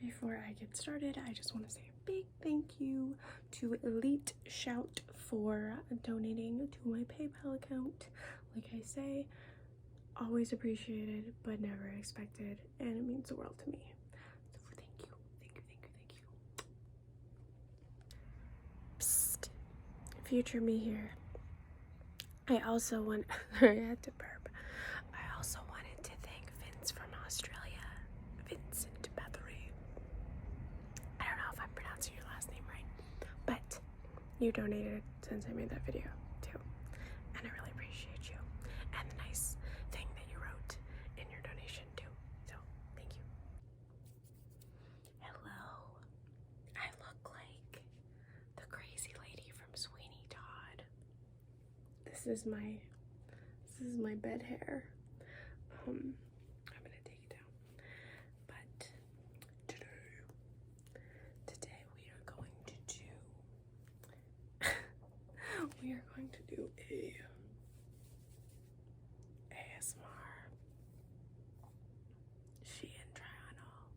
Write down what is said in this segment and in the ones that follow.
before I get started, I just want to say a big thank you to Elite Shout for donating to my PayPal account. Like I say, always appreciated, but never expected, and it means the world to me. So thank you, thank you, thank you, thank you. Psst, future me here. I also want, I had to burp. I also wanted to thank Vince from Australia. Vincent Bathory. I don't know if I'm pronouncing your last name right, but you donated since I made that video too, and I really appreciate you and the nice thing that you wrote in your donation too. So thank you. Hello. I look like the crazy lady from Sweeney Todd. This is my bed hair. I'm gonna take it down. But today we are going to do a ASMR SHEIN try on haul.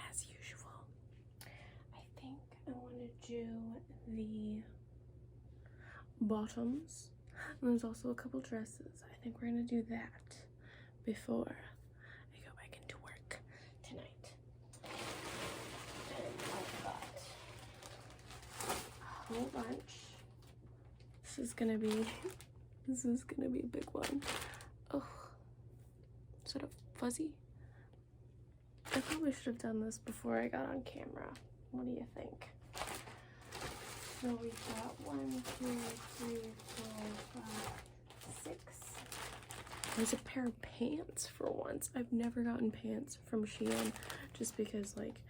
As usual. I think I want to do the bottoms. And there's also a couple dresses. I think we're gonna do that before I go back into work tonight. And I've got a whole bunch. This is gonna be a big one. Oh, sort of fuzzy. I probably should have done this before I got on camera. What do you think? So we've got 1, 2, 3, 4, 5, 6. There's a pair of pants for once. I've never gotten pants from SHEIN just because like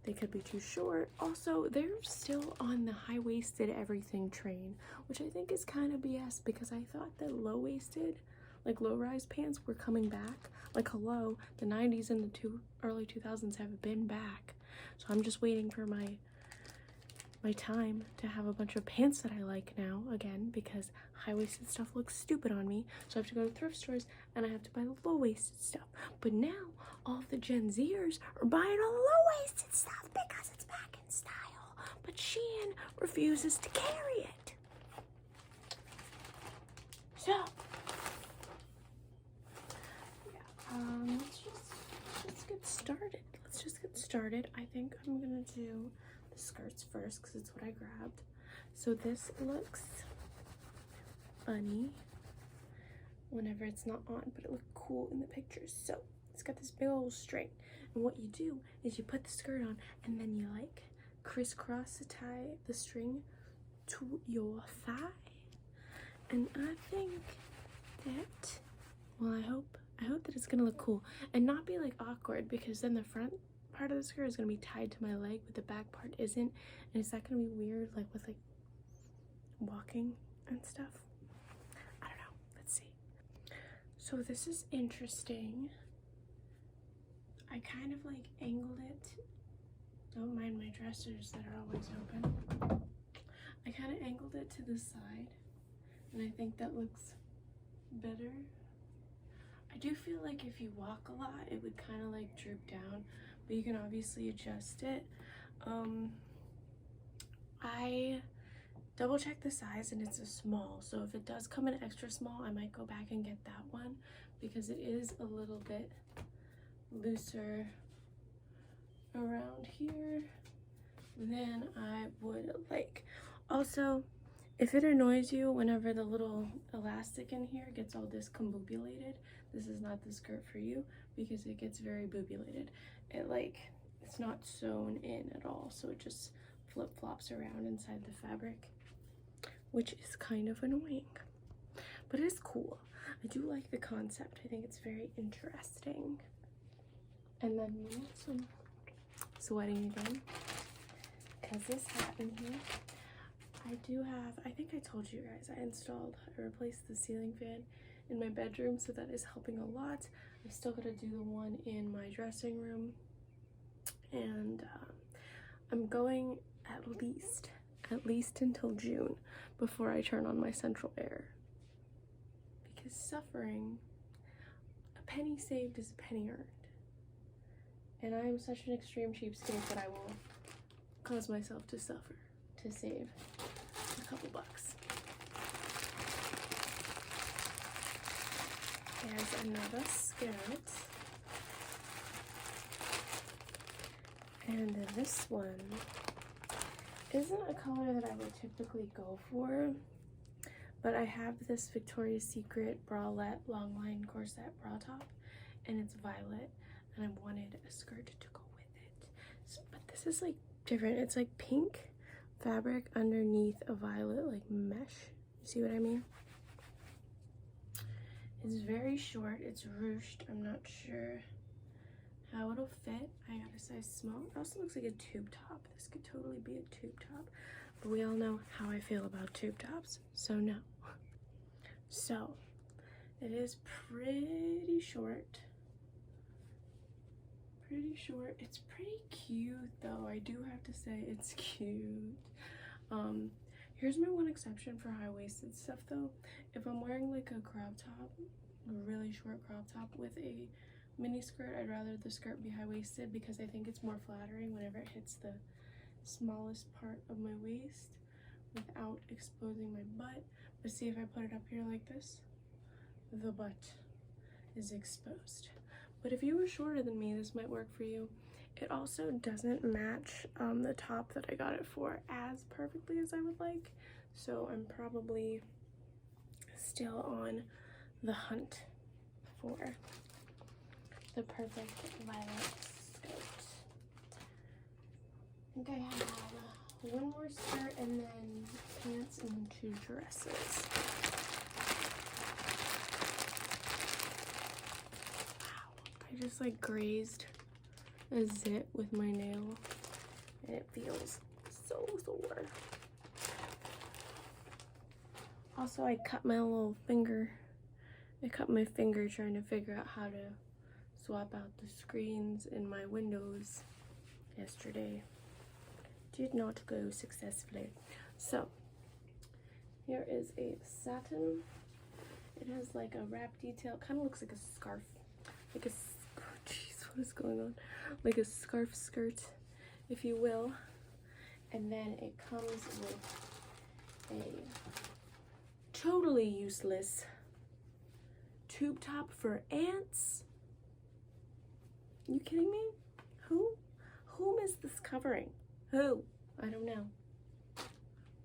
they could be too short. Also, they're still on the high-waisted everything train, which I think is kind of BS because I thought that low-waisted, like low-rise pants were coming back. Like hello, the 90s and the early 2000s have been back. So I'm just waiting for my time to have a bunch of pants that I like now again, because high-waisted stuff looks stupid on me. So I have to go to thrift stores and I have to buy the low-waisted stuff. But now all of the Gen Zers are buying all the low-waisted stuff because it's back in style. But SHEIN refuses to carry it. So yeah, let's get started. Let's just get started. I think I'm gonna do the skirts first because it's what I grabbed. So this looks funny whenever it's not on, but it looked cool in the pictures. So it's got this big old string, and what you do is you put the skirt on and then you like crisscross tie the string to your thigh. And I think that, well, I hope that it's gonna look cool and not be like awkward, because then the front part of the skirt is gonna be tied to my leg but the back part isn't, and is that gonna be weird like with like walking and stuff? I don't know, let's see. So this is interesting. I kind of like angled it, don't mind my dressers that are always open. I kind of angled it to the side and I think that looks better. I do feel like if you walk a lot it would kind of like droop down, but you can obviously adjust it. I double checked the size and it's a small, so if it does come in extra small I might go back and get that one because it is a little bit looser around here than I would like. Also, if it annoys you whenever the little elastic in here gets all discombobulated, this is not the skirt for you because it gets very boobulated. It's not sewn in at all, so it just flip-flops around inside the fabric, which is kind of annoying, but it is cool. I do like the concept. I think it's very interesting. And then some sweating again because this hat in here, I do have, I think I told you guys, I replaced the ceiling fan in my bedroom, so that is helping a lot. I still gotta do the one in my dressing room, and I'm going at least until June before I turn on my central air, because suffering, a penny saved is a penny earned. And I am such an extreme cheapskate that I will cause myself to suffer to save a couple bucks. There's another skirt. And this one isn't a color that I would typically go for, but I have this Victoria's Secret bralette long line corset bra top, and it's violet, and I wanted a skirt to go with it. So, but this is like different. It's like pink fabric underneath a violet like mesh. You see what I mean? It's very short. It's ruched. I'm not sure how it'll fit. I got a size small. It also looks like a tube top. This could totally be a tube top, but we all know how I feel about tube tops, so no. So it is pretty short. It's pretty cute though. I do have to say it's cute. Here's my one exception for high-waisted stuff though. If I'm wearing like a crop top, a really short crop top with a mini skirt, I'd rather the skirt be high-waisted because I think it's more flattering whenever it hits the smallest part of my waist without exposing my butt. But see, if I put it up here like this, the butt is exposed. But if you were shorter than me, this might work for you. It also doesn't match the top that I got it for as perfectly as I would like, so I'm probably still on the hunt for the perfect violet skirt. I think I have one more skirt and then pants and 2 dresses. Wow, I just like grazed a zit with my nail and it feels so sore. Also, I cut my little finger. I cut my finger trying to figure out how to swap out the screens in my windows yesterday. Did not go successfully. So here is a satin. It has like a wrap detail. Kind of looks like a scarf, like a, jeez, what is going on? Like a scarf skirt, if you will. And then it comes with a totally useless tube top for ants. You kidding me? Whom is this covering? Who? I don't know.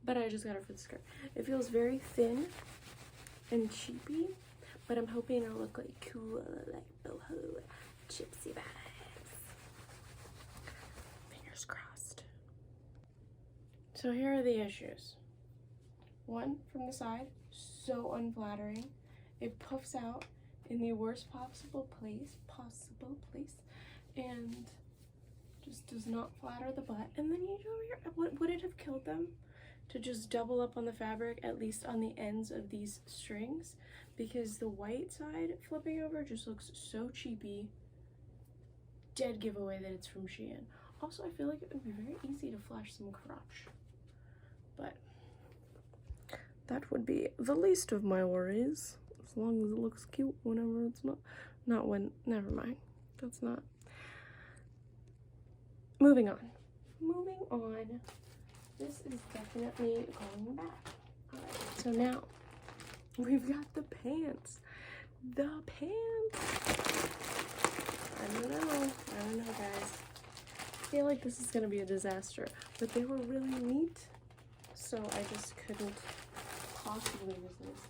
But I just got it for the skirt. It feels very thin and cheapy, but I'm hoping it'll look like cool, like boho, gypsy vibes. Fingers crossed. So here are the issues. One, from the side, so unflattering. It puffs out in the worst possible place, and just does not flatter the butt. And then you know, would it have killed them to just double up on the fabric, at least on the ends of these strings? Because the white side flipping over just looks so cheapy. Dead giveaway that it's from SHEIN. Also, I feel like it would be very easy to flash some crotch, but that would be the least of my worries, as long as it looks cute whenever it's not when, never mind, that's not. Moving on, this is definitely going back. All right, so now we've got the pants. I don't know guys. I feel like this is gonna be a disaster, but they were really neat, so I just couldn't possibly resist.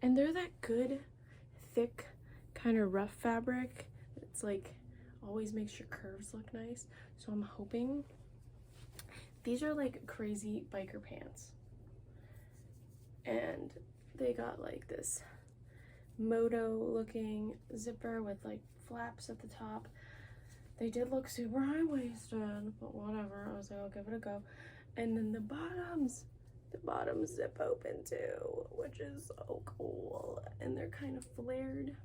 And they're that good, thick, kind of rough fabric. It's like always makes your curves look nice. So I'm hoping these are like crazy biker pants, and they got like this moto looking zipper with like flaps at the top. They did look super high-waisted, but whatever. I was like, I'll give it a go. And then the bottoms zip open too, which is so cool. And they're kind of flared.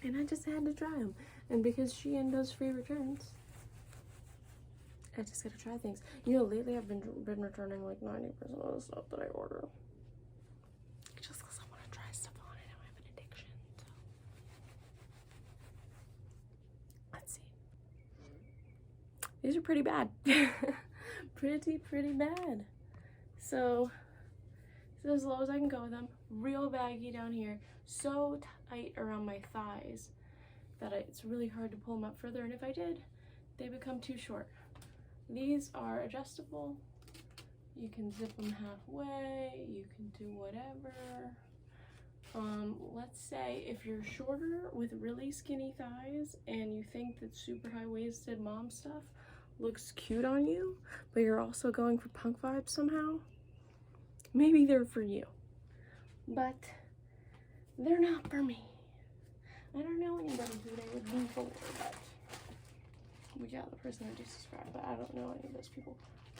And I just had to try them. And because SHEIN does free returns, I just gotta try things. You know, lately I've been returning like 90% of the stuff that I order. Just because I want to try stuff on. I don't have an addiction, so. these are pretty bad. pretty bad. So this is as low as I can go with them. Real baggy down here, so tight around my thighs that it's really hard to pull them up further, and if I did, they become too short. These are adjustable. You can zip them halfway, you can do whatever. Let's say if you're shorter with really skinny thighs and you think that super high-waisted mom stuff looks cute on you, but you're also going for punk vibes somehow, maybe they're for you. But they're not for me. I don't know anybody who they would be for, but yeah, the person I just described, but I don't know any of those people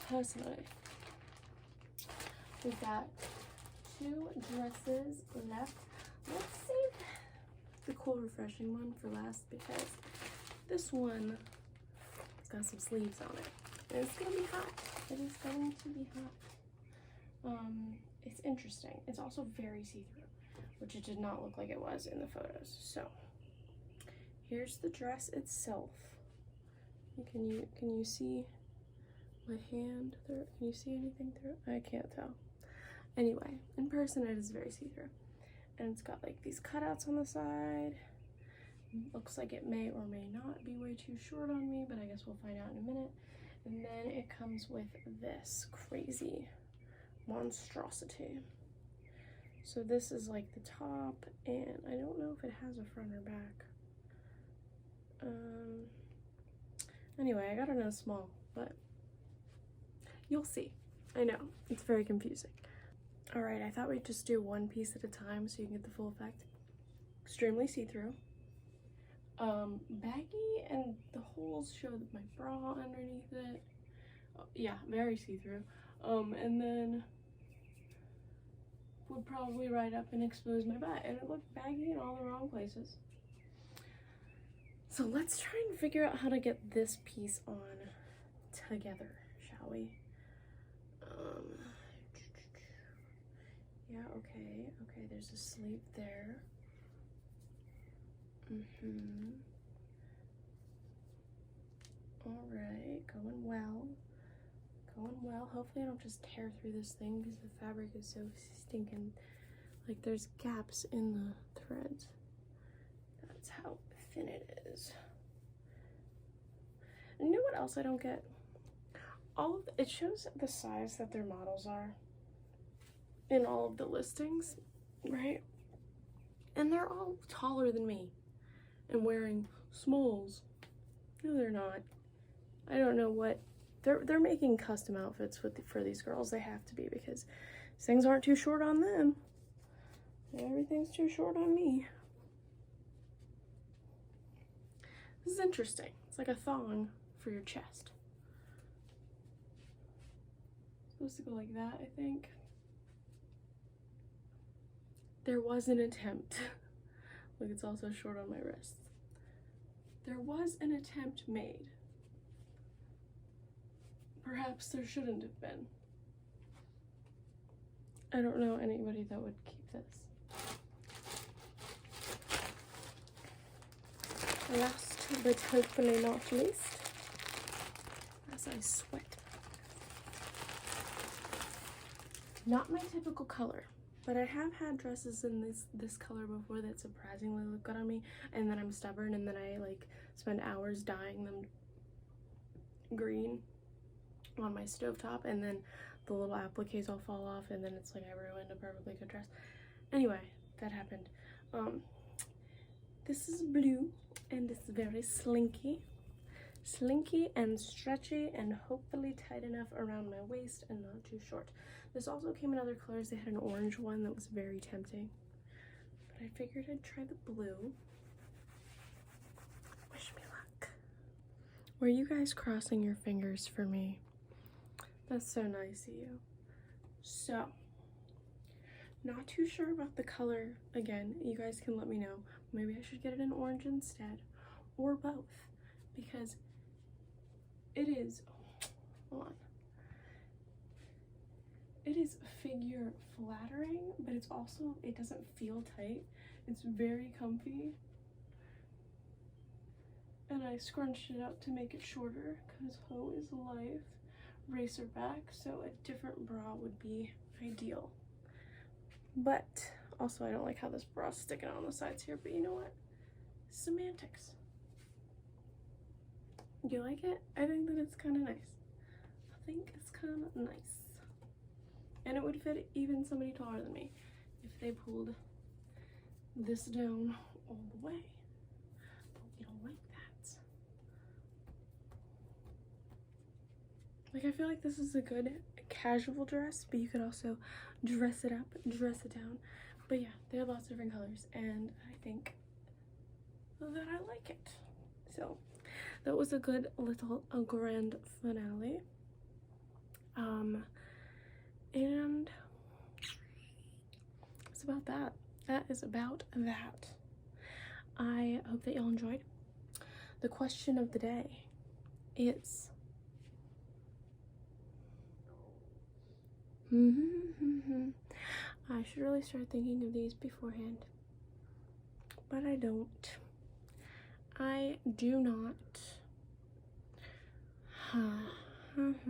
personally. We've got 2 dresses left. Let's save the cool, refreshing one for last because this one has got some sleeves on it. And it's gonna be hot. It is going to be hot. It's interesting. It's also very see-through, which it did not look like it was in the photos. So here's the dress itself. Can you see my hand through? Can you see anything through? I can't tell. Anyway, in person it is very see-through. And it's got like these cutouts on the side. Looks like it may or may not be way too short on me, but I guess we'll find out in a minute. And then it comes with this crazy monstrosity. So this is like the top, and I don't know if it has a front or back. Anyway, I got it in a small, but you'll see. I know, it's very confusing. All right, I thought we'd just do one piece at a time so you can get the full effect. Extremely see-through. Baggy, and the holes show my bra underneath it. Yeah, very see-through. And then would probably ride up and expose my butt, and it looked baggy in all the wrong places. So let's try and figure out how to get this piece on together, shall we? Yeah, okay, there's a sleeve there. All right, going well. Hopefully I don't just tear through this thing because the fabric is so stinking. Like there's gaps in the threads. That's how thin it is. And you know what else I don't get? It shows the size that their models are in all of the listings, right? And they're all taller than me and wearing smalls. No, they're not. I don't know what they're making custom outfits for these girls. They have to be, because these things aren't too short on them. Everything's too short on me. This is interesting. It's like a thong for your chest. It's supposed to go like that, I think. There was an attempt. Look, it's also short on my wrists. There was an attempt made. Perhaps there shouldn't have been. I don't know anybody that would keep this. Last but hopefully not least, as I sweat. Not my typical color, but I have had dresses in this color before that surprisingly look good on me, and then I'm stubborn and then I like spend hours dyeing them green on my stovetop, and then the little appliques all fall off, and then it's like I ruined a perfectly good dress. Anyway, that happened. This is blue, and it's very slinky and stretchy, and hopefully tight enough around my waist and not too short. This also came in other colors. They had an orange one that was very tempting, but I figured I'd try the blue. Wish me luck. Were you guys crossing your fingers for me? That's so nice of you. So, not too sure about the color. Again, you guys can let me know. Maybe I should get it in orange instead, or both, because it is, hold on. It is figure flattering, but it's also, it doesn't feel tight. It's very comfy. and I scrunched it up to make it shorter because hoe is life. Racer back, so a different bra would be ideal. But also I don't like how this bra's sticking out on the sides here, but you know what? Semantics. You like it? I think that it's kind of nice. I think it's kind of nice. And it would fit even somebody taller than me if they pulled this down all the way. But we don't like that. Like, I feel like this is a good casual dress, but you could also dress it up, dress it down. But yeah, they have lots of different colors, and I think that I like it. So that was a good little grand finale. And it's about that. That is about that. I hope that y'all enjoyed. The question of the day is I should really start thinking of these beforehand, but I don't. I do not. What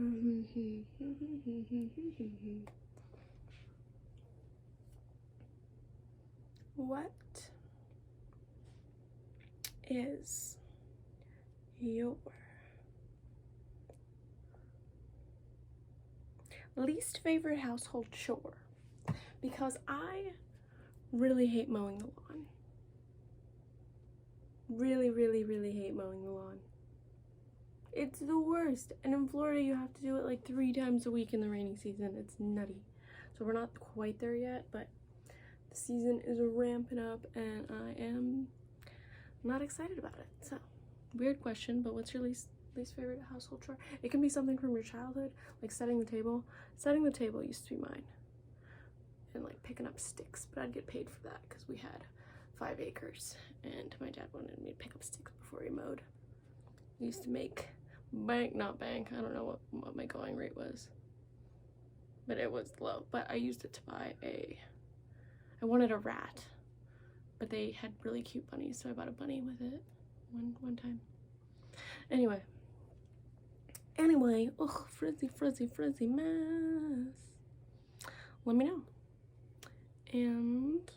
is your least favorite household chore? Because I really hate mowing the lawn. Really, really, really hate mowing the lawn. It's the worst. And in Florida, you have to do it like 3 times a week in the rainy season. It's nutty. So we're not quite there yet, but the season is ramping up and I am not excited about it. So, weird question, but what's your least favorite household chore? It can be something from your childhood, like setting the table. Setting the table used to be mine. And like picking up sticks, but I'd get paid for that because we had 5 acres and my dad wanted me to pick up sticks before he mowed. I used to make not bank, I don't know what my going rate was, but it was low. But I used it to buy I wanted a rat, but they had really cute bunnies, so I bought a bunny with it one time. Anyway, ugh, frizzy mess. Let me know. And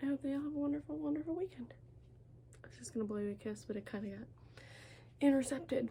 I hope that y'all have a wonderful, wonderful weekend. I was just gonna blow you a kiss, but it kind of got intercepted.